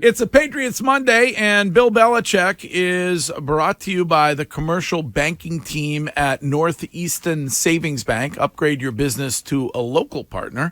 It's a Patriots Monday, and Bill Belichick is brought to you by the commercial banking team at Northeastern Savings Bank. Upgrade your business to a local partner.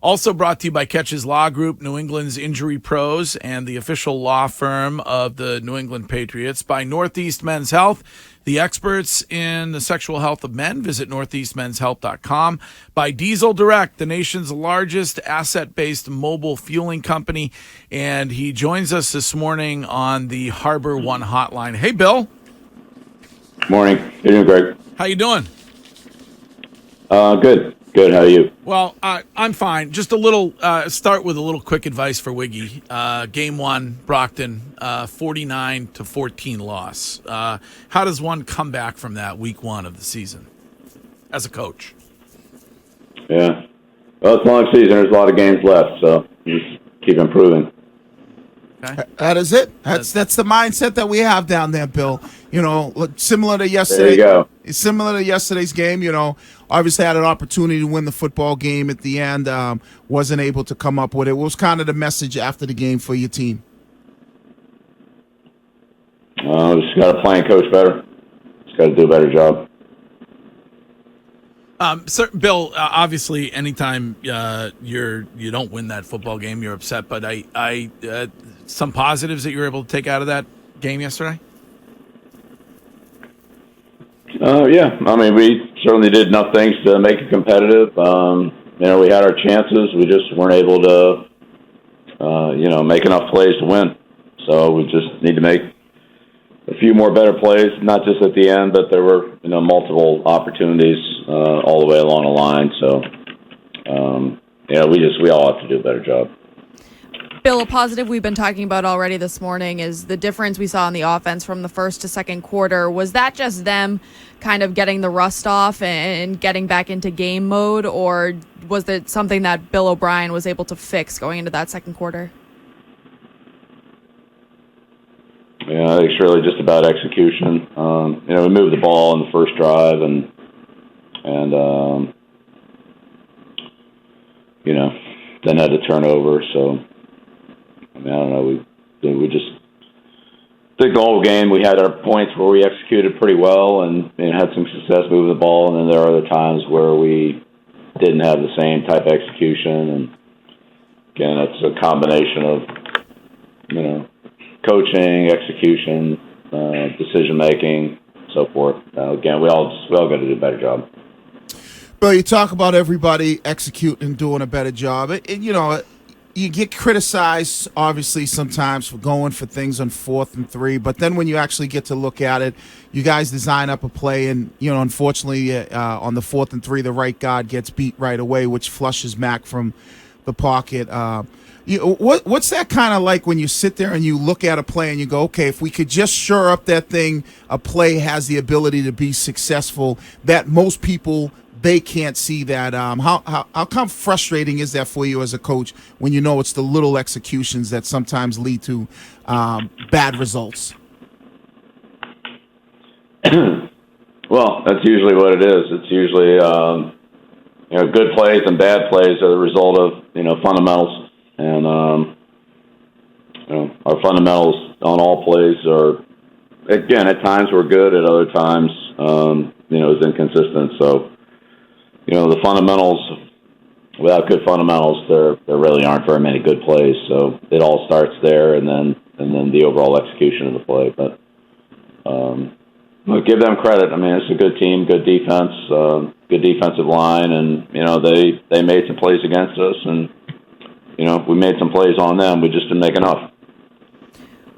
Also brought to you by Ketch's Law Group, New England's injury pros, and the official law firm of the New England Patriots. By Northeast Men's Health, the experts in the sexual health of men. Visit northeastmenshealth.com. By Diesel Direct, the nation's largest asset-based mobile fueling company. And he joins us this morning on the Harbor One hotline. Hey, Bill. Morning. How you doing, Greg? How you doing? Good. Good. How are you? Well, I'm fine. Just a little, start with a little quick advice for Wiggy. Game one, Brockton, 49-14 loss. How does one come back from that week one of the season as a coach? Yeah. Well, it's a long season. There's a lot of games left, so just keep improving. Okay. That is it. That's the mindset that we have down there, Bill. You know, similar to yesterday. There you go. Similar to yesterday's game, you know, obviously had an opportunity to win the football game at the end. Wasn't able to come up with it. What was kind of the message after the game for your team? Just got to play and coach better. Just got to do a better job. Sir, Bill, obviously, anytime you don't win that football game, you're upset. But I some positives that you were able to take out of that game yesterday. Yeah. I mean, we certainly did enough things to make it competitive. We had our chances. We just weren't able to, make enough plays to win. So we just need to make a few more better plays, not just at the end, but there were, multiple opportunities all the way along the line. So, we all have to do a better job. Bill, a positive we've been talking about already this morning is the difference we saw in the offense from the first to second quarter. Was that just them kind of getting the rust off and getting back into game mode, or was it something that Bill O'Brien was able to fix going into that second quarter? Yeah, I think it's really just about execution. We moved the ball in the first drive and then had to turn over. So, I don't know. We just think the whole game we had our points where we executed pretty well and had some success moving the ball, and then there are other times where we didn't have the same type of execution. And again, it's a combination of coaching, execution, decision making, so forth. Again, we all got to do a better job. Bill, you talk about everybody executing and doing a better job. You get criticized, obviously, sometimes for going for things on 4th and 3, but then when you actually get to look at it, you guys design up a play, and, unfortunately, on the 4th and 3, the right guard gets beat right away, which flushes Mac from the pocket. What's that kind of like when you sit there and you look at a play and you go, okay, if we could just shore up that thing, a play has the ability to be successful, that most people – they can't see that. How come frustrating is that for you as a coach when you know it's the little executions that sometimes lead to bad results? Well, that's usually what it is. It's usually good plays and bad plays are the result of fundamentals, and our fundamentals on all plays are, again, at times we're good, at other times it's inconsistent. So. The fundamentals, without good fundamentals, there really aren't very many good plays. So it all starts there, and then the overall execution of the play. But give them credit. I mean, it's a good team, good defense, good defensive line, and they made some plays against us, and we made some plays on them. We just didn't make enough.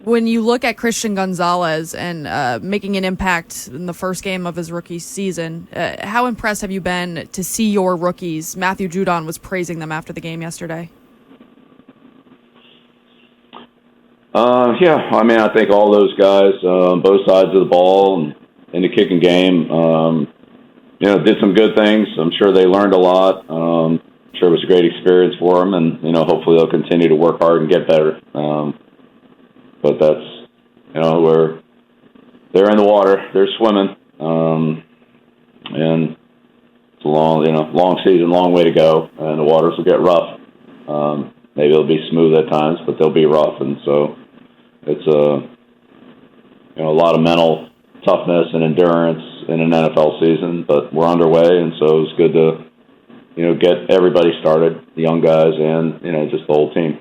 When you look at Christian Gonzalez and making an impact in the first game of his rookie season, how impressed have you been to see your rookies? Matthew Judon was praising them after the game yesterday. Yeah, I mean, I think all those guys, both sides of the ball and in the kicking game, did some good things. I'm sure they learned a lot. I'm sure it was a great experience for them, and hopefully they'll continue to work hard and get better. But that's, where they're in the water, they're swimming, and it's a long season, long way to go, and the waters will get rough. maybe it'll be smooth at times, but they'll be rough. And so it's a lot of mental toughness and endurance in an NFL season. But we're underway, and so it's good to get everybody started, the young guys and just the whole team.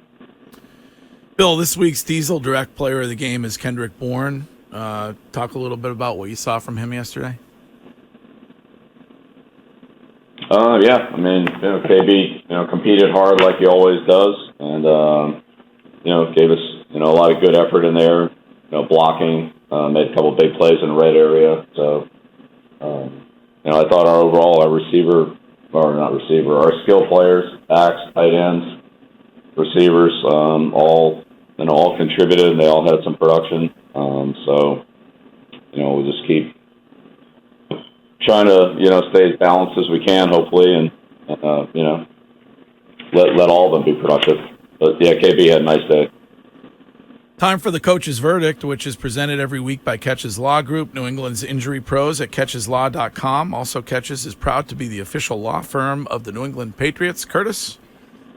Bill, this week's Diesel Direct Player of the Game is Kendrick Bourne. Talk a little bit about what you saw from him yesterday. Yeah, I mean, KB, competed hard like he always does, and gave us a lot of good effort in there. Blocking, made a couple big plays in the red area. So, I thought our skill players, backs, tight ends, receivers, all contributed, and they all had some production. So, we'll just keep trying to, stay as balanced as we can, hopefully, and let all of them be productive. But yeah, KB had a nice day. Time for the Coach's Verdict, which is presented every week by Catches Law Group, New England's injury pros at catcheslaw.com. Also, Catches is proud to be the official law firm of the New England Patriots. Curtis?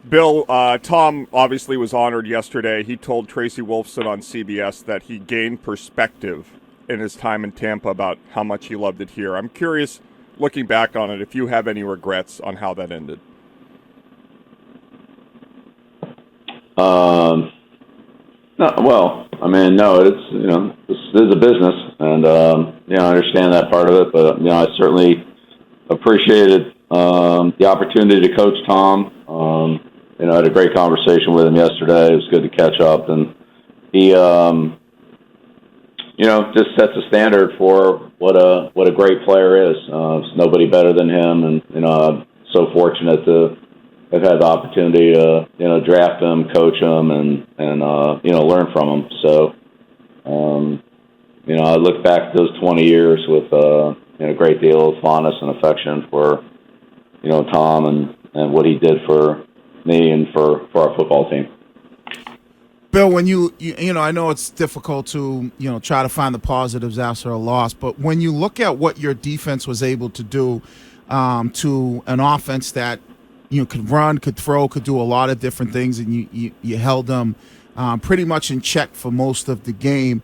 Bill, Tom obviously was honored yesterday. He told Tracy Wolfson on CBS that he gained perspective in his time in Tampa about how much he loved it here. I'm curious, looking back on it, if you have any regrets on how that ended. No, it's, this is a business, and, I understand that part of it, but, I certainly appreciated the opportunity to coach Tom. I had a great conversation with him yesterday. It was good to catch up, and he, just sets a standard for what a great player is. There's nobody better than him, and, I'm so fortunate to have had the opportunity to, draft him, coach him, and learn from him. So, I look back at those 20 years with a great deal of fondness and affection for, Tom and what he did for me and for our football team. Bill, when you I know it's difficult to, try to find the positives after a loss, but when you look at what your defense was able to do to an offense that, could run, could throw, could do a lot of different things, and you held them pretty much in check for most of the game.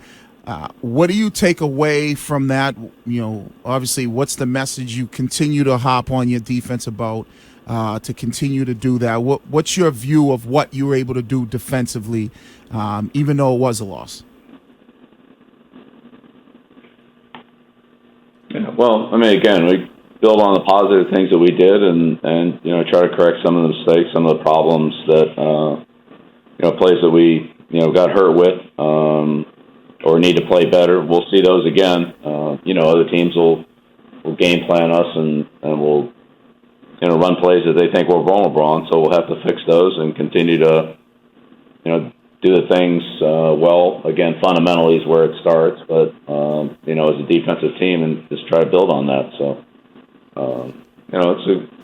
What do you take away from that? Obviously, what's the message you continue to hop on your defense about to continue to do that? What's your view of what you were able to do defensively, even though it was a loss? Yeah, well, again, we build on the positive things that we did, and try to correct some of the mistakes, some of the problems that plays that we got hurt with or need to play better. We'll see those again. Other teams will game plan us and will run plays that they think we're vulnerable on. So we'll have to fix those and continue to do the things well. Again, fundamentally is where it starts, but as a defensive team, and just try to build on that. So.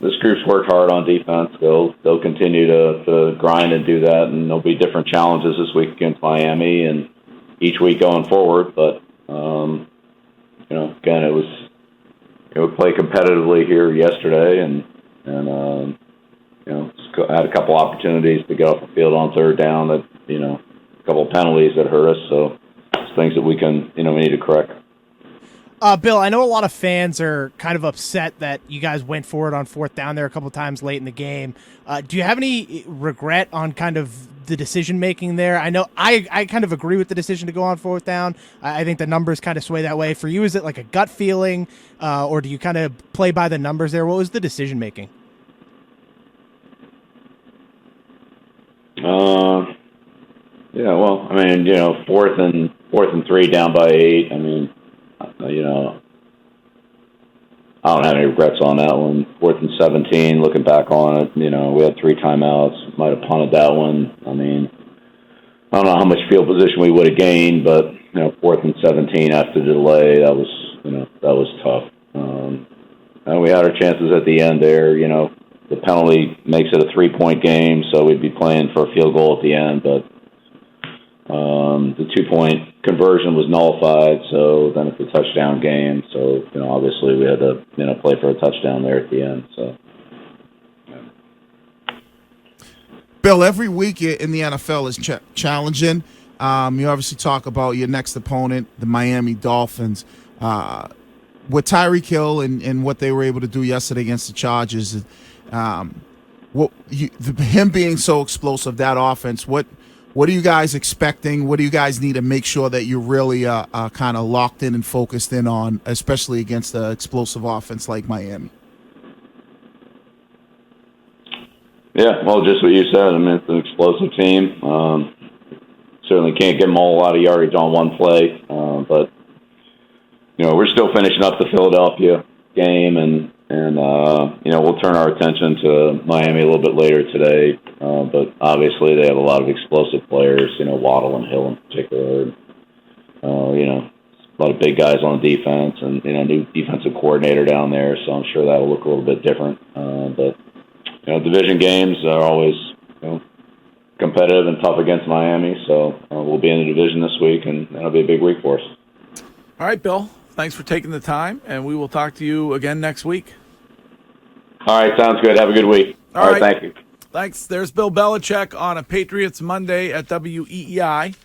This group's worked hard on defense. They'll continue to grind and do that, and there'll be different challenges this week against Miami and each week going forward. But again, we played competitively here yesterday, and had a couple opportunities to get off the field on third down. That a couple of penalties that hurt us. So it's things that we can we need to correct. Bill, I know a lot of fans are kind of upset that you guys went for it on fourth down there a couple of times late in the game. Do you have any regret on kind of the decision-making there? I know I kind of agree with the decision to go on fourth down. I think the numbers kind of sway that way. For you, is it like a gut feeling, or do you kind of play by the numbers there? What was the decision-making? Yeah, well, fourth and 3 down by 8. I don't have any regrets on that one. 4th and 17, looking back on it, we had 3 timeouts. Might have punted that one. I don't know how much field position we would have gained, but 4th and 17 after the delay, that was tough. And we had our chances at the end there. The penalty makes it a 3-point game, so we'd be playing for a field goal at the end, but the 2-point conversion was nullified, so then it's a touchdown game. So, obviously we had to, play for a touchdown there at the end. So, Bill, every week in the NFL is challenging. You obviously talk about your next opponent, the Miami Dolphins. With Tyreek Hill and what they were able to do yesterday against the Chargers, him being so explosive, that offense, what are you guys expecting? What do you guys need to make sure that you're really kind of locked in and focused in on, especially against an explosive offense like Miami? Yeah, well, just what you said. I mean, it's an explosive team. Certainly can't give them all a lot of yardage on one play, but we're still finishing up the Philadelphia game, and we'll turn our attention to Miami a little bit later today. But obviously, they have a lot of explosive players. Waddle and Hill in particular. A lot of big guys on defense, and new defensive coordinator down there. So I'm sure that'll look a little bit different. But division games are always competitive and tough against Miami. So we'll be in the division this week, and that'll be a big week for us. All right, Bill. Thanks for taking the time, and we will talk to you again next week. All right, sounds good. Have a good week. All right, thank you. Thanks. There's Bill Belichick on a Patriots Monday at WEEI.